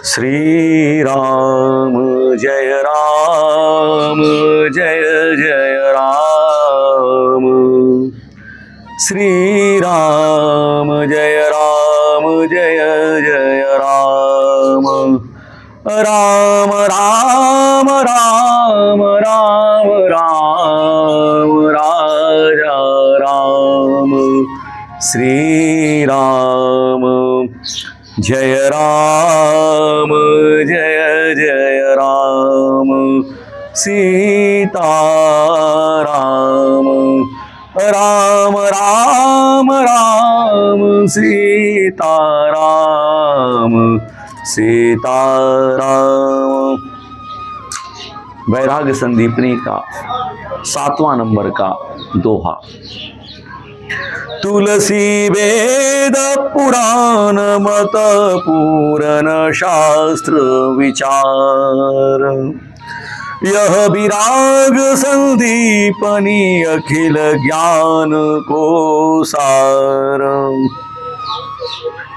श्री राम जय जय राम। श्री राम जय जय राम। राम राम राम राम राम राजा राम। श्री राम जय जय राम। सीता राम राम राम राम सीता राम सीता राम। वैराग्य संदीपनी का 7वां नंबर का दोहा। तुलसी वेद पुराण मत पूरन शास्त्र विचार। यह विराग संदीपनी अखिल ज्ञान को सार।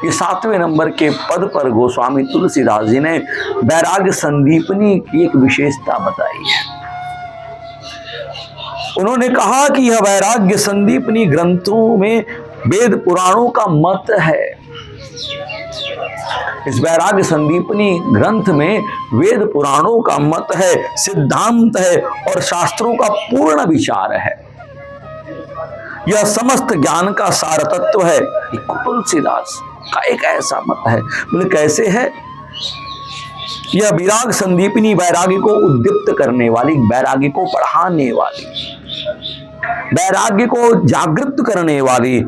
ये 7वें नंबर के पद पर गोस्वामी तुलसीदास जी ने वैराग्य संदीपनी की एक विशेषता बताई है। उन्होंने कहा कि यह वैराग्य संदीपनी ग्रंथों में वेद पुराणों का मत है। इस वैराग्य संदीपनी ग्रंथ में वेद पुराणों का मत है, सिद्धांत है और शास्त्रों का पूर्ण विचार है। यह समस्त ज्ञान का सार तत्व है। तुलसीदास का एक ऐसा मत है। बोले कैसे है? यह विराग संदीपनी वैराग्य को उद्दीप्त करने वाली, वैराग्य को बढ़ाने वाली, वैराग्य को जागृत करने वाली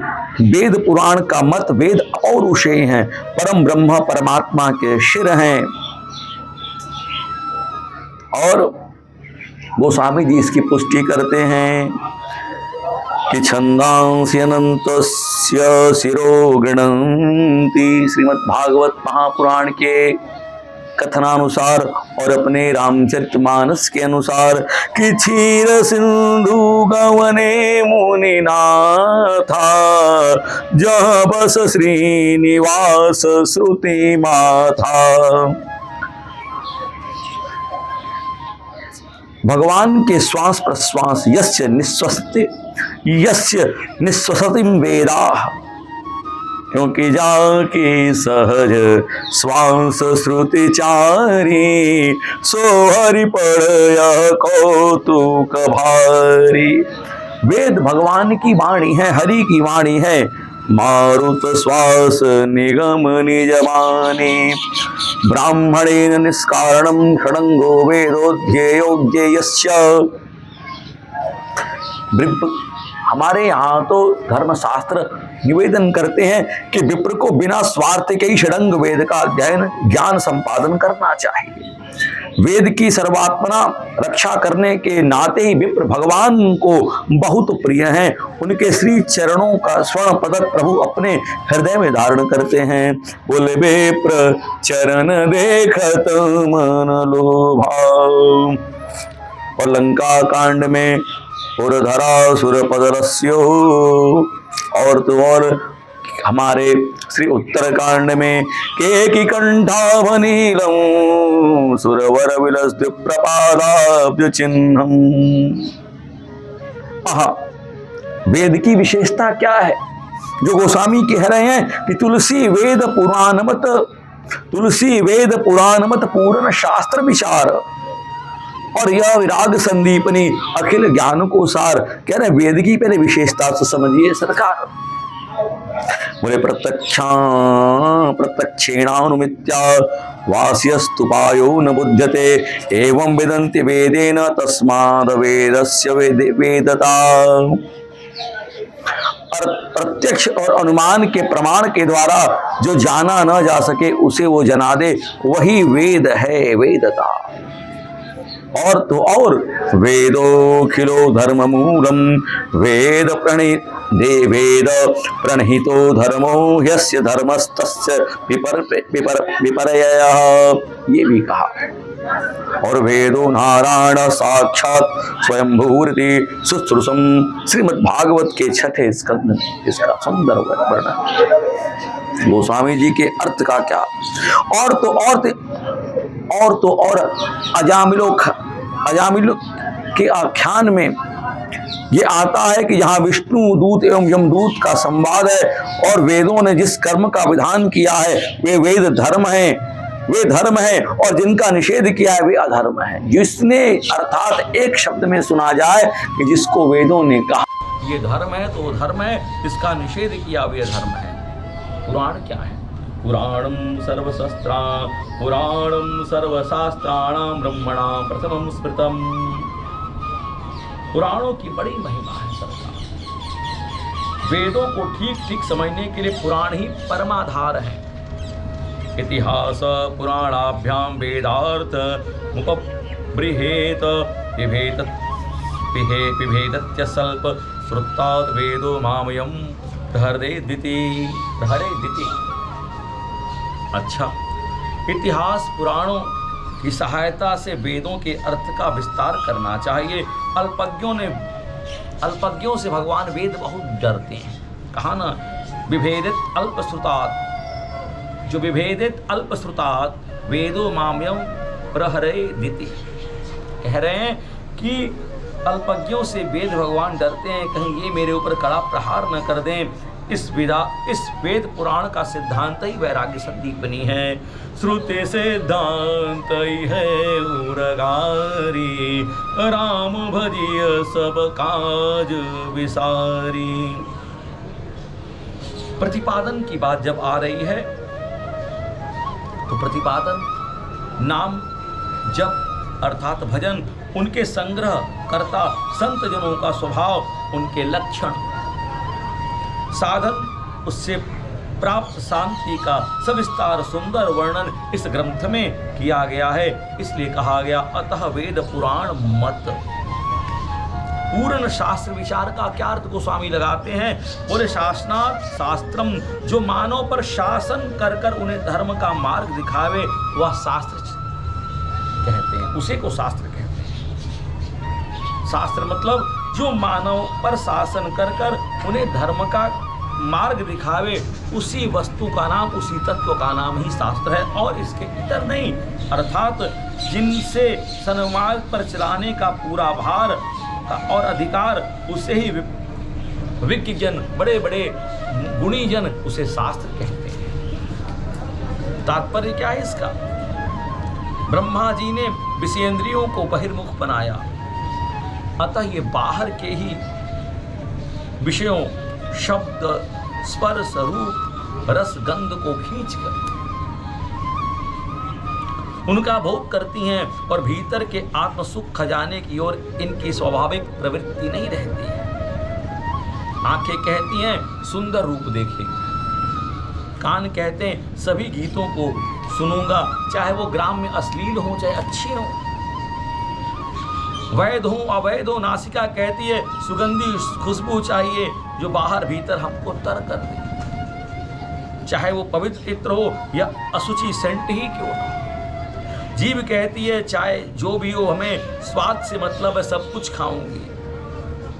वेद पुराण का मत वेद अपौरुषेय हैं, परम ब्रह्म परमात्मा के शिर हैं। और गोस्वामी जी इसकी पुष्टि करते हैं कि छंदांसि अनंतस्य शिरो गृणन्ति। श्रीमद् भागवत महापुराण के कथनानुसार और अपने रामचरितमानस के अनुसार कि क्षीर सिंधु गवने मुनिनाथा जहाँ बस श्रीनिवास श्रुति माथा। भगवान के श्वास प्रश्वास यस्य निश्वसतिम वेदाः, क्योंकि जाके सहज श्वास श्रुति चारी सो हरि पढ़ कौतुक भारी। वेद भगवान की वाणी है, हरि की वाणी है। मारुत श्वास निगम निजमानी ब्राह्मणेन निष्कारणम षडंगो वेदोध्येयोज्ञेयस्य। हमारे यहाँ तो धर्मशास्त्र निवेदन करते हैं कि विप्र को बिना स्वार्थ के ही षडंग वेद का अध्ययन ज्ञान संपादन करना चाहिए। वेद की सर्वात्मना रक्षा करने के नाते ही विप्र भगवान को बहुत प्रिय हैं। उनके श्री चरणों का स्वर्ण पदक प्रभु अपने हृदय में धारण करते हैं। बोले विप्र चरण देखत मन लोभाव। और लंका कांड में पुरधरा सुरपदरस्यो, और तो और हमारे श्री उत्तरकांड में केकी कंठावनीलम सुरवर विलस प्रपादाब्ज चिन्हम। वेद की विशेषता क्या है जो गोस्वामी कह रहे हैं कि तुलसी वेद पुराणमत पूर्ण शास्त्र विचार। और यह विराग संदीपनी अखिल ज्ञान को सार। कह रहे वेद की पहले विशेषता से समझिए सरकार। बोले प्रत्यक्षेणानुमित्या वास्यस्तुपायो न बुध्यते एवं वेदन्ति वेदेन तस्माद् वेदस्य वेदता। प्रत्यक्ष और अनुमान के प्रमाण के द्वारा जो जाना न जा सके उसे वो जना दे, वही वेद है, वेदता। और तो और वेदोखिलो धर्म मूलम वेद प्रणहितो धर्मो ह्यस्य धर्मस्तस्य विपर्ययः। ये भी कहा। और वेदो नारायण साक्षात स्वयंभूरिति शुश्रूषम। श्रीमद् भागवत के 6ठे स्कंद में इसका सुंदर वर्णन। गोस्वामी जी के अर्थ का क्या। और अजामिलो के आख्यान में ये आता है कि यहाँ विष्णु दूत एवं यमदूत का संवाद है और वेदों ने जिस कर्म का विधान किया है वे धर्म है और जिनका निषेध किया है वे अधर्म है। जिसने अर्थात एक शब्द में सुना जाए कि जिसको वेदों ने कहा ये धर्म है तो वो धर्म है, जिसका निषेध किया वे धर्म है। पुराण क्या है? पुराणम सर्वशास्त्राणां ब्रह्मणां प्रथमं स्मृतम। पुराणों की बड़ी महिमा है सरकार। वेदों को ठीक ठीक समझने के लिए पुराण ही परमाधार है। इतिहास पुराणाभ्याम वेदार्थ मुपबृहेत पिभेदत्य स्वल्प श्रुतात् वेदो मामयम प्रहरे दिति। अच्छा, इतिहास पुराणों की सहायता से वेदों के अर्थ का विस्तार करना चाहिए। अल्पज्ञों से भगवान वेद बहुत डरते हैं। कहा ना, विभेदित अल्पश्रुतात् वेदो माम्यम प्रहरे दिति। कह रहे हैं कि अल्पज्ञों से वेद भगवान डरते हैं, कहीं ये मेरे ऊपर कड़ा प्रहार न कर दें। इस वेद पुराण का सिद्धांत ही वैराग्य संदीपनी है। श्रुति सिद्धांत ही है उरगारी, राम भजिय सब काज विसारी। प्रतिपादन की बात जब आ रही है तो प्रतिपादन नाम जप अर्थात भजन, उनके संग्रह करता संत जनों का स्वभाव, उनके लक्षण, साधन, उससे प्राप्त शांति का सविस्तार सुंदर वर्णन इस ग्रंथ में किया गया है। इसलिए कहा गया अतः वेद पुराण मत। पूर्ण शास्त्र विचार का क्या अर्थ गोस्वामी लगाते हैं? बोले शासनात् शास्त्रम, जो मानव पर शासन कर कर उन्हें धर्म का मार्ग दिखावे वह शास्त्र कहते हैं, उसे को शास्त्र कहते हैं। शास्त्र मतलब जो मानव पर शासन कर कर उन्हें धर्म का मार्ग दिखावे, उसी वस्तु का नाम, उसी तत्व का नाम ही शास्त्र है और इसके इतर नहीं। अर्थात जिनसे सन्मार्ग पर चलाने का पूरा भार और अधिकार उसे ही विज्ञजन, बड़े बड़े गुणीजन उसे शास्त्र कहते हैं। तात्पर्य क्या है इसका? ब्रह्मा जी ने विषयेंद्रियों को बहिर्मुख बनाया, अतः ये बाहर के ही विषयों, शब्द, स्पर्श, रूप, रस, गंध को खींचकर उनका भोग करती हैं और भीतर के आत्म सुख खजाने की ओर इनकी स्वाभाविक प्रवृत्ति नहीं रहती है। आंखें कहती हैं सुंदर रूप देखें, कान कहते हैं सभी गीतों को सुनूंगा, चाहे वो ग्राम में अश्लील हो चाहे अच्छे हो। वैध हो अवैध हो, नासिका कहती है सुगंधी खुशबू चाहिए जो बाहर भीतर हमको तर कर दे, चाहे वो पवित्र इत्र हो या अशुचि सेंट ही क्यों ना। जीभ कहती है चाहे जो भी हो हमें स्वाद से मतलब है, सब कुछ खाऊंगी।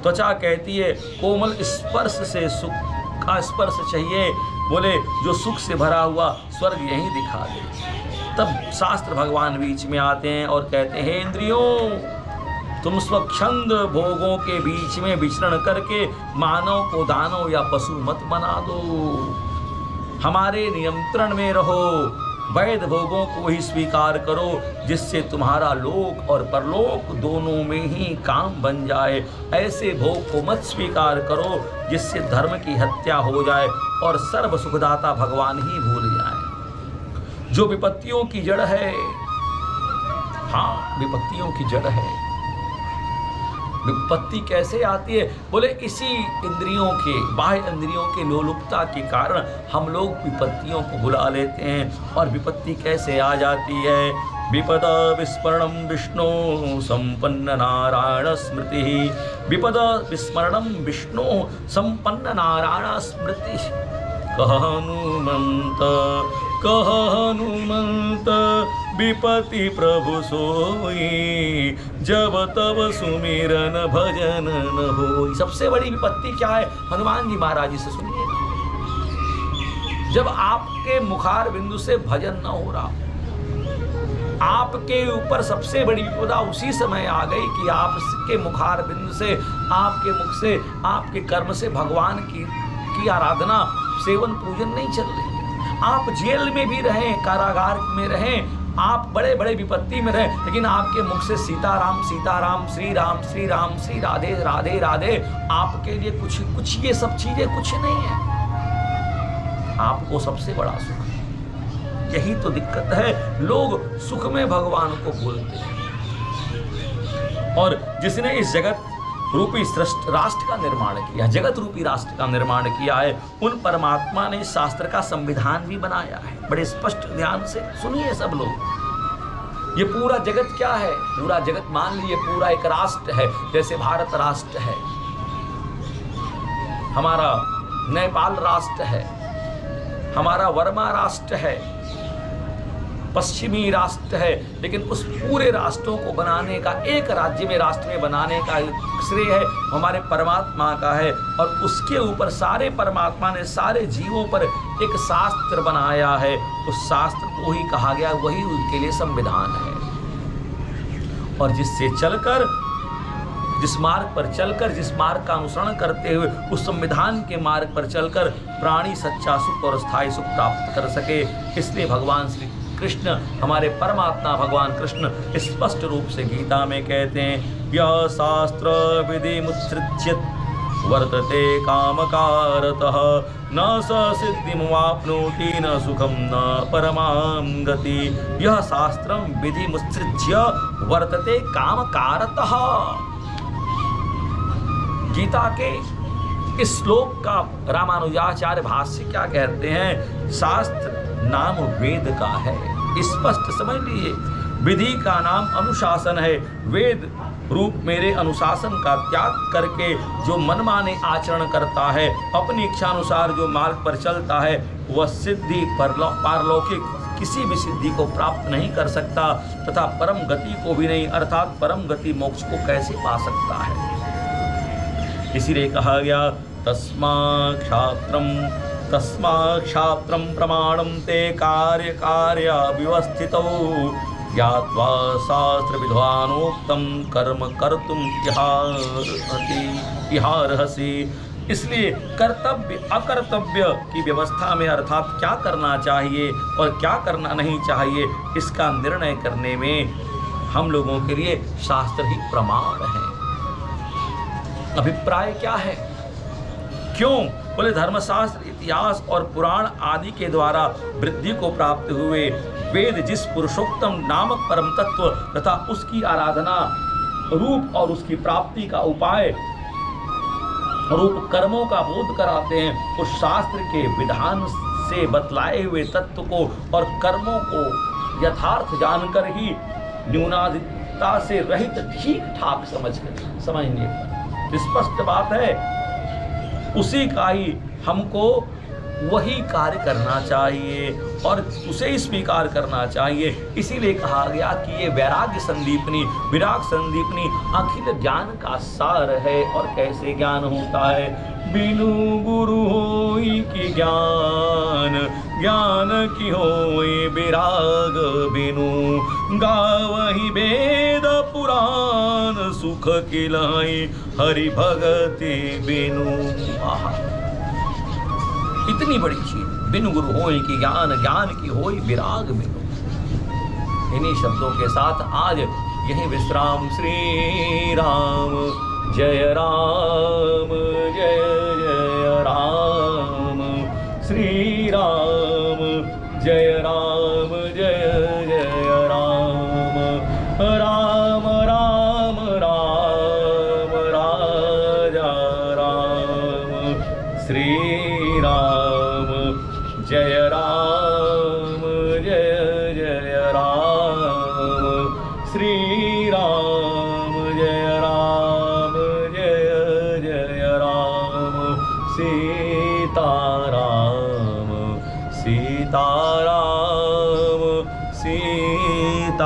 त्वचा कहती है कोमल स्पर्श से सुख का स्पर्श चाहिए, बोले जो सुख से भरा हुआ स्वर्ग यहीं दिखा दे। तब शास्त्र भगवान बीच में आते हैं और कहते हैं इंद्रियों, तुम स्वच्छंद भोगों के बीच में विचरण करके मानव को दानव या पशु मत बना दो, हमारे नियंत्रण में रहो। वैध भोगों को ही स्वीकार करो जिससे तुम्हारा लोक और परलोक दोनों में ही काम बन जाए। ऐसे भोग को मत स्वीकार करो जिससे धर्म की हत्या हो जाए और सर्व सुखदाता भगवान ही भूल जाए। जो विपत्तियों की जड़ है, हाँ विपत्तियों की जड़ है। विपत्ति कैसे आती है? बोले इसी इंद्रियों के, बाह्य इंद्रियों के लोलुपता के कारण हम लोग विपत्तियों को बुला लेते हैं। और विपत्ति कैसे आ जाती है? विपदा विस्मरणम विष्णु संपन्न नारायण स्मृति, विपदा विस्मरणम विष्णु संपन्न नारायण स्मृति। कह हनुमंत विपति प्रभु सोई, जब तब सुमिरन भजन न होई। सबसे बड़ी विपत्ति क्या है? हनुमान जी महाराज जी से सुनिए। जब आपके मुखार बिंदु से भजन न हो रहा, आपके ऊपर सबसे बड़ी विपदा उसी समय आ गई कि आपके मुखार बिंदु से, आपके मुख से, आपके कर्म से भगवान की आराधना, सेवन, पूजन नहीं चल रही। आप जेल में भी रहें, कारागार में रहें, आप बड़े बड़े विपत्ति में रहें, लेकिन आपके मुख से सीताराम सीताराम, श्री राम श्री राम, श्री राधे राधे राधे, आपके लिए कुछ ये सब चीजें कुछ नहीं है। आपको सबसे बड़ा सुख, यही तो दिक्कत है, लोग सुख में भगवान को भूलते हैं। और जिसने इस जगत रूपी राष्ट्र का निर्माण किया, जगत रूपी राष्ट्र का निर्माण किया है, उन परमात्मा ने शास्त्र का संविधान भी बनाया है। बड़े स्पष्ट ध्यान से सुनिए सब लोग। ये पूरा जगत क्या है? पूरा जगत मान लीजिए पूरा एक राष्ट्र है, जैसे भारत राष्ट्र है, हमारा नेपाल राष्ट्र है, हमारा वर्मा राष्ट्र है, पश्चिमी राष्ट्र है, लेकिन उस पूरे राष्ट्रों को बनाने का, एक राज्य में राष्ट्र में बनाने का श्रेय है हमारे परमात्मा का है। और उसके ऊपर सारे परमात्मा ने सारे जीवों पर एक शास्त्र बनाया है, उस शास्त्र को ही कहा गया, वही उनके लिए संविधान है। और जिससे चलकर, जिस मार्ग पर चलकर, जिस मार्ग का अनुसरण करते हुए उस संविधान के मार्ग पर चलकर प्राणी सच्चा सुख और स्थायी सुख प्राप्त कर सके, इसलिए भगवान श्री कृष्ण, हमारे परमात्मा भगवान कृष्ण स्पष्ट रूप से गीता में कहते हैं, यह शास्त्र विधि मुत्सृज्यत वर्तते कामकारतः न स सिद्धिमवाप्नोति न सुखम न परमां गति। यह शास्त्रम विधि मुत्सृज्य वर्तते कामकारतः। गीता के इस श्लोक का रामानुजाचार्य भाष्य क्या कहते हैं? शास्त्र नाम वेद का है, स्पष्ट समझ लीजिए। विधि का नाम अनुशासन है। वेद रूप मेरे अनुशासन का त्याग करके जो मनमाने आचरण करता है, अपनी इच्छा अनुसार जो मार्ग पर चलता है, वह सिद्धि पारलौकिक किसी भी सिद्धि को प्राप्त नहीं कर सकता तथा परम गति को भी नहीं, अर्थात परम गति मोक्ष को कैसे पा सकता है। इसीलिए कहा गया, तस्मा क्षात्रम प्रमाणम ते कार्य कार्य व्यवस्थितौ ज्ञात्वा शास्त्र विद्वानोक्तम कर्म कर्तुम इहारहसि। इसलिए कर्तव्य अकर्तव्य की व्यवस्था में, अर्थात क्या करना चाहिए और क्या करना नहीं चाहिए, इसका निर्णय करने में हम लोगों के लिए शास्त्र ही प्रमाण है। अभिप्राय क्या है? क्यों? बोले धर्मशास्त्र, इतिहास और पुराण आदि के द्वारा वृद्धि को प्राप्त हुए वेद जिस पुरुषोत्तम नामक परम तत्व तथा उसकी आराधना रूप और उसकी प्राप्ति का उपाय रूप कर्मों का बोध कराते हैं, उस शास्त्र के विधान से बतलाए हुए तत्व को और कर्मों को यथार्थ जानकर ही न्यूनाधिकता से रहित ठीक ठाक समझने पर स्पष्ट बात है, उसी का ही हमको वही कार्य करना चाहिए और उसे ही स्वीकार करना चाहिए। इसीलिए कहा गया कि ये वैराग्य संदीपनी, विराग संदीपनी अखिल ज्ञान का सार है। और कैसे ज्ञान होता है? बिनु गुरु होई की ज्ञान, ज्ञान की होई विराग बिनु, गावहि वेद पुराण सुख किलाई हरि भगति बिनु। इतनी बड़ी चीज, बिनु गुरु होई की ज्ञान, ज्ञान की होई विराग बिनु। इन्हीं शब्दों के साथ आज यही विश्राम। श्री राम जय राम जय जय राम, श्री राम जय राम जय जय राम, राम राम राम राजा राम, श्री राम जय राम जय जय राम, श्री राम जय राम जय जय राम, सीताराम सीताराम सीताराम।